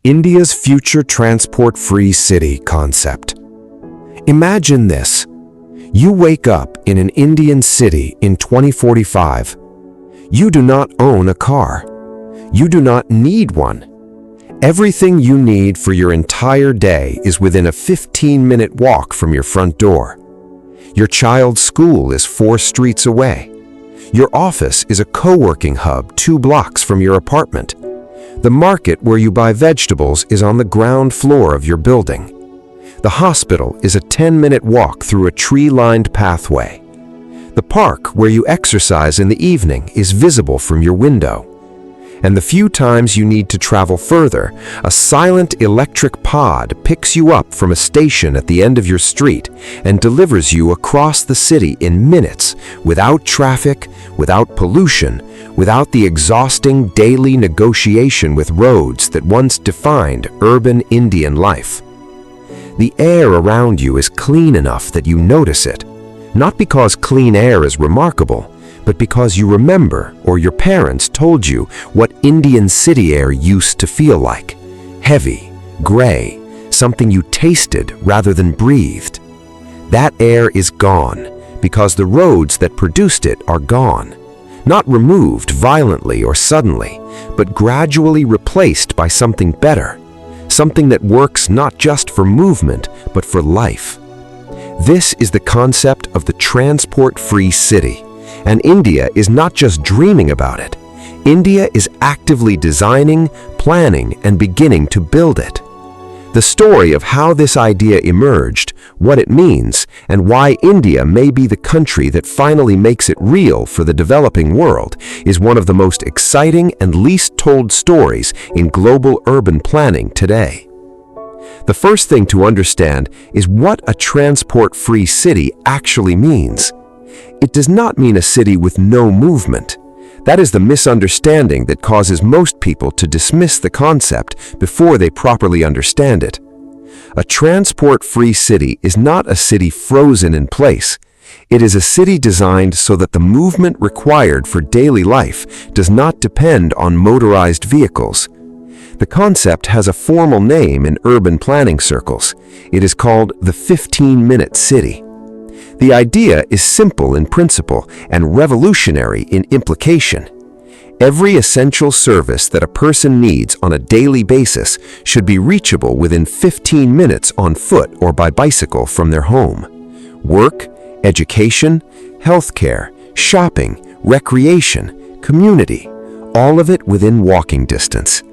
India's future transport-free city concept. Imagine this. You wake up in an Indian city in 2045. You do not own a car. You do not need one. Everything you need for your entire day is within a 15-minute walk from your front door. Your child's school is 4 streets away. Your office is a co-working hub 2 blocks from your apartment. The market where you buy vegetables is on the ground floor of your building. The hospital is a 10-minute walk through a tree-lined pathway. The park where you exercise in the evening is visible from your window. And the few times you need to travel further, a silent electric pod picks you up from a station at the end of your street and delivers you across the city in minutes, without traffic, without pollution, without the exhausting daily negotiation with roads that once defined urban Indian life. The air around you is clean enough that you notice it, not because clean air is remarkable, but because you remember or your parents told you what Indian city air used to feel like. Heavy, gray, something you tasted rather than breathed. That air is gone because the roads that produced it are gone. Not removed violently or suddenly, but gradually replaced by something better. Something that works not just for movement, but for life. This is the concept of the transport-free city. And India is not just dreaming about it. India is actively designing, planning, and beginning to build it. The story of how this idea emerged, what it means, and why India may be the country that finally makes it real for the developing world is one of the most exciting and least told stories in global urban planning today. The first thing to understand is what a transport-free city actually means. It does not mean a city with no movement. That is the misunderstanding that causes most people to dismiss the concept before they properly understand it. A transport-free city is not a city frozen in place. It is a city designed so that the movement required for daily life does not depend on motorized vehicles. The concept has a formal name in urban planning circles. It is called the 15-minute city. The idea is simple in principle and revolutionary in implication. Every essential service that a person needs on a daily basis should be reachable within 15 minutes on foot or by bicycle from their home. Work, education, healthcare, shopping, recreation, community, all of it within walking distance.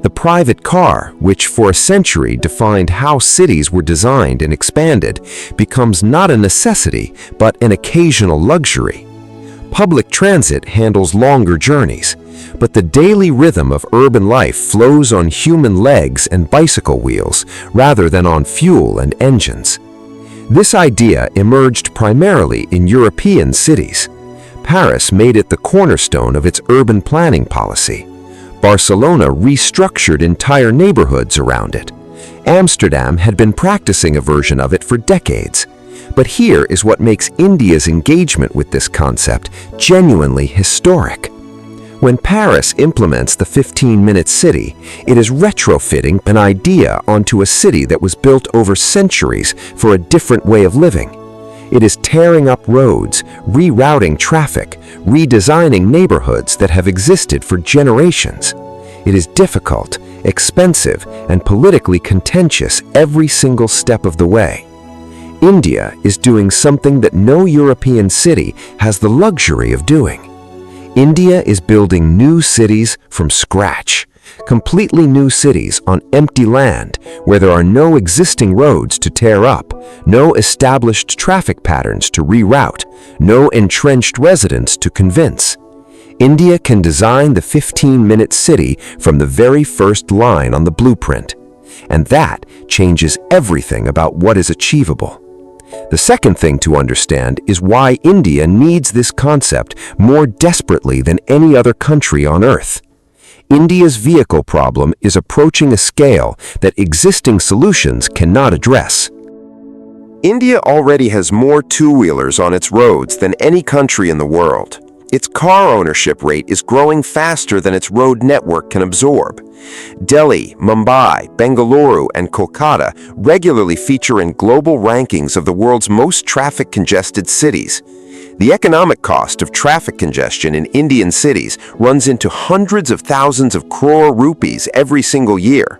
The private car, which for a century defined how cities were designed and expanded, becomes not a necessity, but an occasional luxury. Public transit handles longer journeys, but the daily rhythm of urban life flows on human legs and bicycle wheels rather than on fuel and engines. This idea emerged primarily in European cities. Paris made it the cornerstone of its urban planning policy. Barcelona restructured entire neighborhoods around it. Amsterdam had been practicing a version of it for decades. But here is what makes India's engagement with this concept genuinely historic. When Paris implements the 15-minute city, it is retrofitting an idea onto a city that was built over centuries for a different way of living. It is tearing up roads, rerouting traffic, redesigning neighborhoods that have existed for generations. It is difficult, expensive, and politically contentious every single step of the way. India is doing something that no European city has the luxury of doing. India is building new cities from scratch. Completely new cities on empty land where there are no existing roads to tear up, no established traffic patterns to reroute, no entrenched residents to convince. India can design the 15-minute city from the very first line on the blueprint, and that changes everything about what is achievable. The second thing to understand is why India needs this concept more desperately than any other country on Earth. India's vehicle problem is approaching a scale that existing solutions cannot address. India already has more two-wheelers on its roads than any country in the world. Its car ownership rate is growing faster than its road network can absorb. Delhi, Mumbai, Bengaluru, and Kolkata regularly feature in global rankings of the world's most traffic-congested cities. The economic cost of traffic congestion in Indian cities runs into hundreds of thousands of crore rupees every single year.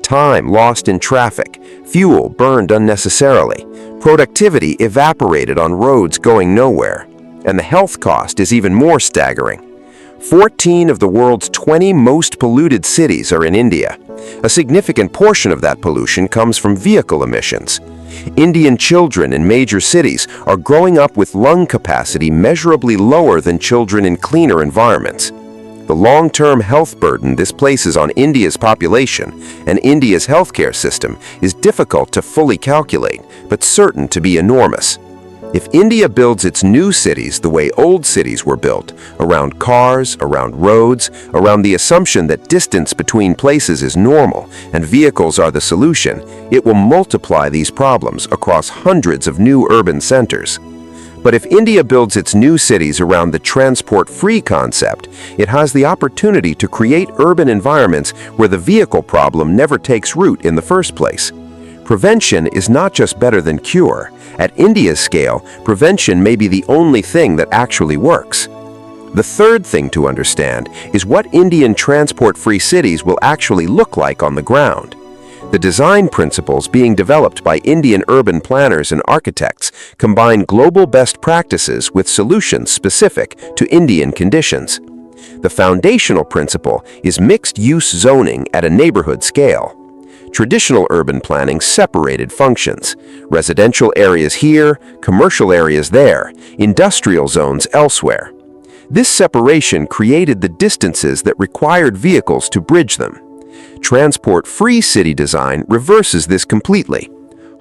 Time lost in traffic, fuel burned unnecessarily, productivity evaporated on roads going nowhere, and the health cost is even more staggering. 14 of the world's 20 most polluted cities are in India. A significant portion of that pollution comes from vehicle emissions. Indian children in major cities are growing up with lung capacity measurably lower than children in cleaner environments. The long-term health burden this places on India's population and India's healthcare system is difficult to fully calculate, but certain to be enormous. If India builds its new cities the way old cities were built, around cars, around roads, around the assumption that distance between places is normal and vehicles are the solution, it will multiply these problems across hundreds of new urban centers. But if India builds its new cities around the transport-free concept, it has the opportunity to create urban environments where the vehicle problem never takes root in the first place. Prevention is not just better than cure. At India's scale, prevention may be the only thing that actually works. The third thing to understand is what Indian transport-free cities will actually look like on the ground. The design principles being developed by Indian urban planners and architects combine global best practices with solutions specific to Indian conditions. The foundational principle is mixed-use zoning at a neighborhood scale. Traditional urban planning separated functions, residential areas here, commercial areas there, industrial zones elsewhere. This separation created the distances that required vehicles to bridge them. Transport-free city design reverses this completely.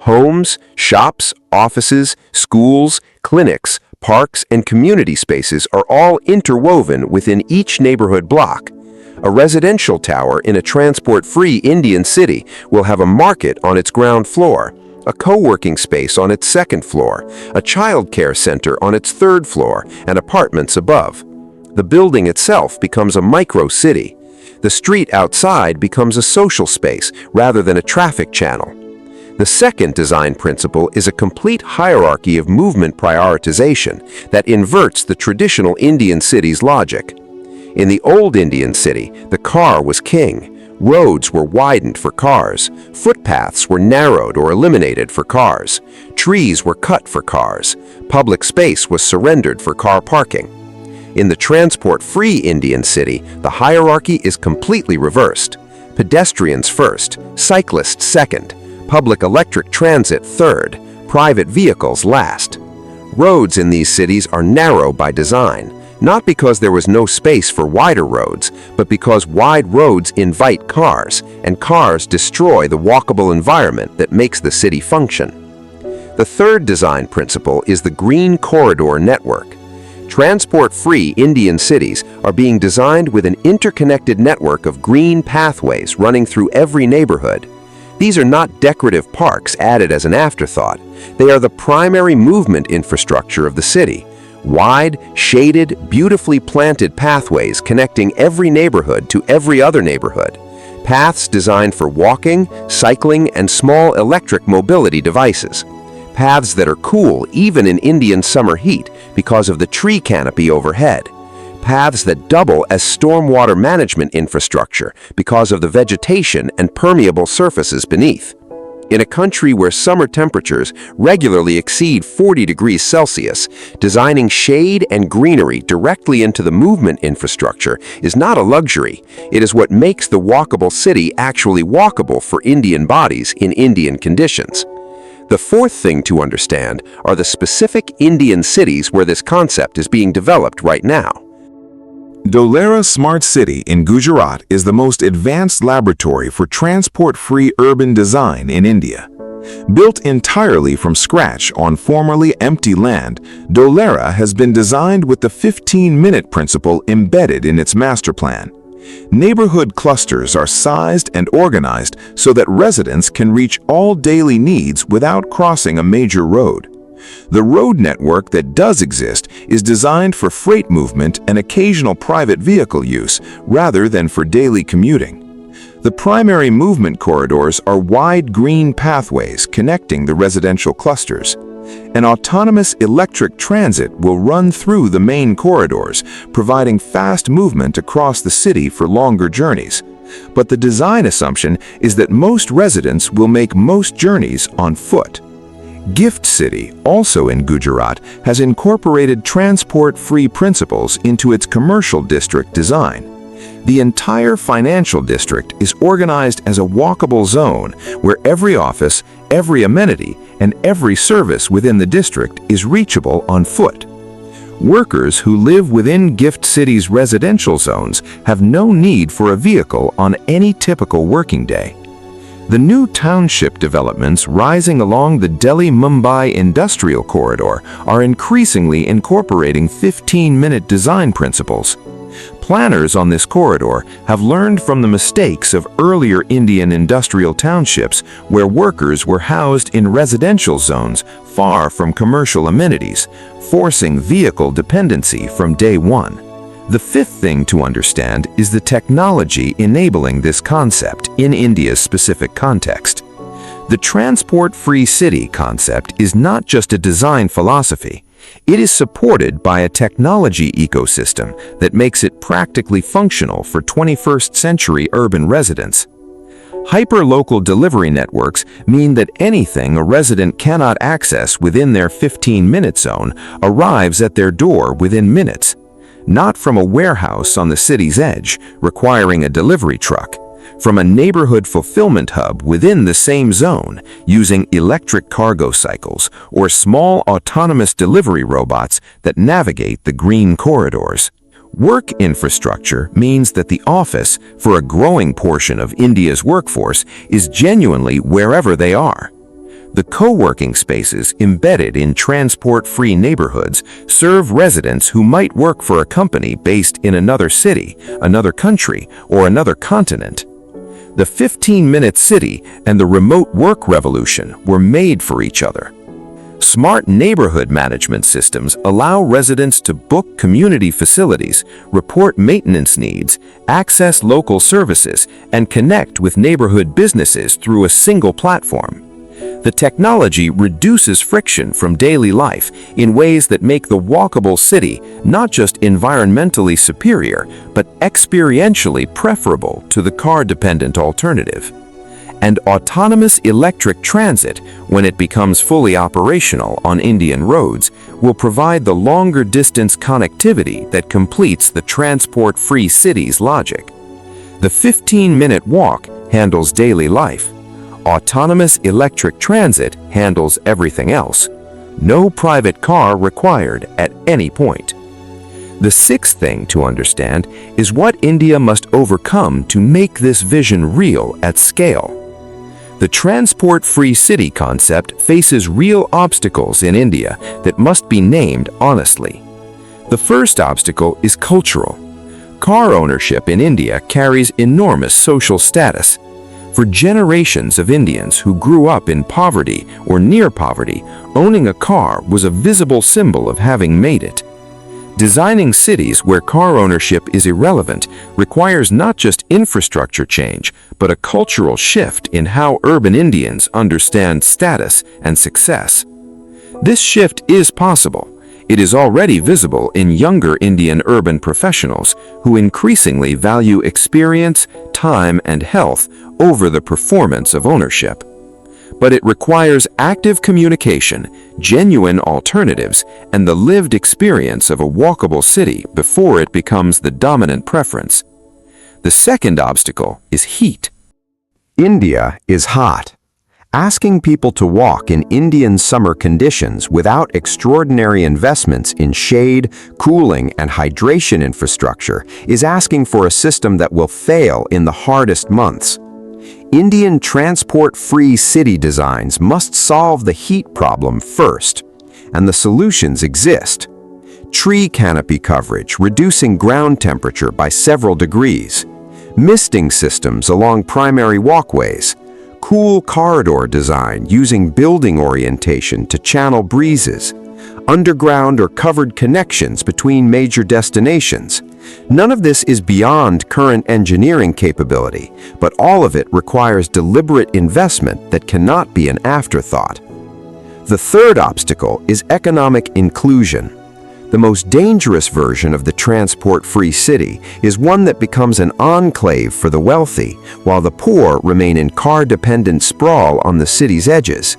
Homes, shops, offices, schools, clinics, parks, and community spaces are all interwoven within each neighborhood block. A residential tower in a transport-free Indian city will have a market on its ground floor, a co-working space on its second floor, a childcare center on its third floor, and apartments above. The building itself becomes a micro-city. The street outside becomes a social space rather than a traffic channel. The second design principle is a complete hierarchy of movement prioritization that inverts the traditional Indian city's logic. In the old Indian city, the car was king. Roads were widened for cars. Footpaths were narrowed or eliminated for cars. Trees were cut for cars. Public space was surrendered for car parking. In the transport-free Indian city, the hierarchy is completely reversed. Pedestrians first, cyclists second, public electric transit third, private vehicles last. Roads in these cities are narrow by design. Not because there was no space for wider roads, but because wide roads invite cars, and cars destroy the walkable environment that makes the city function. The third design principle is the green corridor network. Transport-free Indian cities are being designed with an interconnected network of green pathways running through every neighborhood. These are not decorative parks added as an afterthought. They are the primary movement infrastructure of the city. Wide, shaded, beautifully planted pathways connecting every neighborhood to every other neighborhood. Paths designed for walking, cycling, and small electric mobility devices. Paths that are cool even in Indian summer heat because of the tree canopy overhead. Paths that double as stormwater management infrastructure because of the vegetation and permeable surfaces beneath. In a country where summer temperatures regularly exceed 40 degrees Celsius, designing shade and greenery directly into the movement infrastructure is not a luxury. It is what makes the walkable city actually walkable for Indian bodies in Indian conditions. The fourth thing to understand are the specific Indian cities where this concept is being developed right now. Dholera Smart City in Gujarat is the most advanced laboratory for transport-free urban design in India. Built entirely from scratch on formerly empty land, Dholera has been designed with the 15-minute principle embedded in its master plan. Neighborhood clusters are sized and organized so that residents can reach all daily needs without crossing a major road. The road network that does exist is designed for freight movement and occasional private vehicle use rather than for daily commuting. The primary movement corridors are wide green pathways connecting the residential clusters. An autonomous electric transit will run through the main corridors, providing fast movement across the city for longer journeys. But the design assumption is that most residents will make most journeys on foot. Gift City, also in Gujarat, has incorporated transport-free principles into its commercial district design. The entire financial district is organized as a walkable zone where every office, every amenity, and every service within the district is reachable on foot. Workers who live within Gift City's residential zones have no need for a vehicle on any typical working day. The new township developments rising along the Delhi-Mumbai industrial corridor are increasingly incorporating 15-minute design principles. Planners on this corridor have learned from the mistakes of earlier Indian industrial townships where workers were housed in residential zones far from commercial amenities, forcing vehicle dependency from day one. The fifth thing to understand is the technology enabling this concept in India's specific context. The transport-free city concept is not just a design philosophy. It is supported by a technology ecosystem that makes it practically functional for 21st century urban residents. Hyperlocal delivery networks mean that anything a resident cannot access within their 15-minute zone arrives at their door within minutes, not from a warehouse on the city's edge requiring a delivery truck, from a neighborhood fulfillment hub within the same zone using electric cargo cycles or small autonomous delivery robots that navigate the green corridors. Work infrastructure means that the office, for a growing portion of India's workforce, is genuinely wherever they are. The co-working spaces embedded in transport-free neighborhoods serve residents who might work for a company based in another city, another country, or another continent. The 15-minute city and the remote work revolution were made for each other. Smart neighborhood management systems allow residents to book community facilities, report maintenance needs, access local services, and connect with neighborhood businesses through a single platform. The technology reduces friction from daily life in ways that make the walkable city not just environmentally superior, but experientially preferable to the car-dependent alternative. And autonomous electric transit, when it becomes fully operational on Indian roads, will provide the longer-distance connectivity that completes the transport-free city's logic. The 15-minute walk handles daily life. Autonomous electric transit handles everything else. No private car required at any point. The sixth thing to understand is what India must overcome to make this vision real at scale. The transport-free city concept faces real obstacles in India that must be named honestly. The first obstacle is cultural. Car ownership in India carries enormous social status. For generations of Indians who grew up in poverty or near poverty, owning a car was a visible symbol of having made it. Designing cities where car ownership is irrelevant requires not just infrastructure change, but a cultural shift in how urban Indians understand status and success. This shift is possible. It is already visible in younger Indian urban professionals who increasingly value experience, time, and health over the performance of ownership. But it requires active communication, genuine alternatives, and the lived experience of a walkable city before it becomes the dominant preference. The second obstacle is heat. India is hot. Asking people to walk in Indian summer conditions without extraordinary investments in shade, cooling, and hydration infrastructure is asking for a system that will fail in the hardest months. Indian transport-free city designs must solve the heat problem first, and the solutions exist. Tree canopy coverage, reducing ground temperature by several degrees, misting systems along primary walkways, cool corridor design using building orientation to channel breezes, underground or covered connections between major destinations. None of this is beyond current engineering capability, but all of it requires deliberate investment that cannot be an afterthought. The third obstacle is economic inclusion. The most dangerous version of the transport-free city is one that becomes an enclave for the wealthy, while the poor remain in car-dependent sprawl on the city's edges.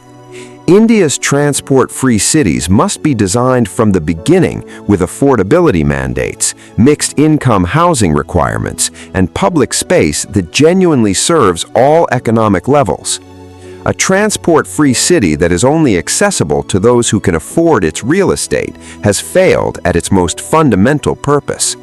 India's transport-free cities must be designed from the beginning with affordability mandates, mixed-income housing requirements, and public space that genuinely serves all economic levels. A transport-free city that is only accessible to those who can afford its real estate has failed at its most fundamental purpose.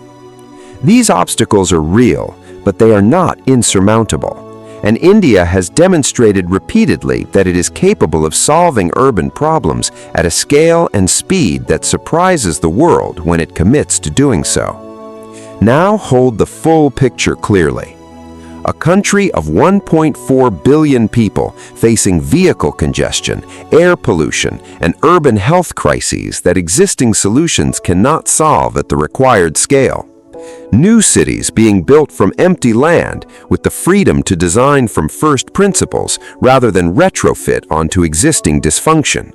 These obstacles are real, but they are not insurmountable. And India has demonstrated repeatedly that it is capable of solving urban problems at a scale and speed that surprises the world when it commits to doing so. Now hold the full picture clearly. A country of 1.4 billion people facing vehicle congestion, air pollution, and urban health crises that existing solutions cannot solve at the required scale. New cities being built from empty land with the freedom to design from first principles rather than retrofit onto existing dysfunction.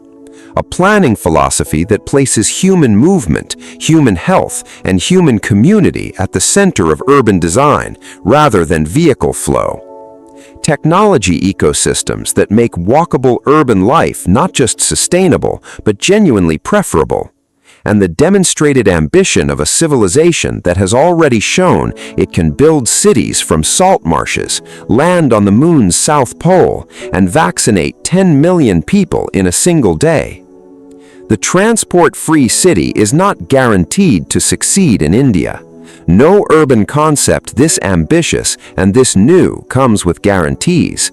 A planning philosophy that places human movement, human health, and human community at the center of urban design rather than vehicle flow. Technology ecosystems that make walkable urban life not just sustainable but genuinely preferable. And the demonstrated ambition of a civilization that has already shown it can build cities from salt marshes, land on the moon's south pole, and vaccinate 10 million people in a single day. The transport-free city is not guaranteed to succeed in India. No urban concept this ambitious and this new comes with guarantees.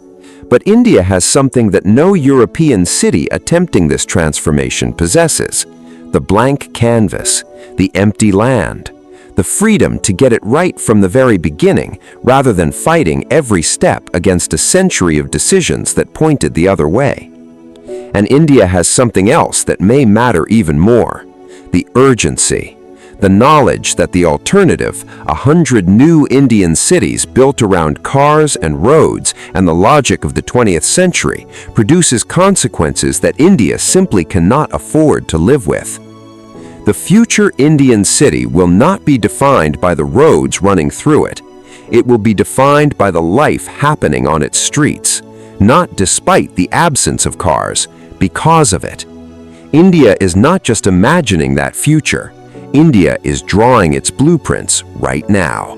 But India has something that no European city attempting this transformation possesses. The blank canvas, the empty land, the freedom to get it right from the very beginning rather than fighting every step against a century of decisions that pointed the other way. And India has something else that may matter even more: the urgency, the knowledge that the alternative, 100 new Indian cities built around cars and roads and the logic of the 20th century, produces consequences that India simply cannot afford to live with. The future Indian city will not be defined by the roads running through it. It will be defined by the life happening on its streets, not despite the absence of cars, because of it. India is not just imagining that future. India is drawing its blueprints right now.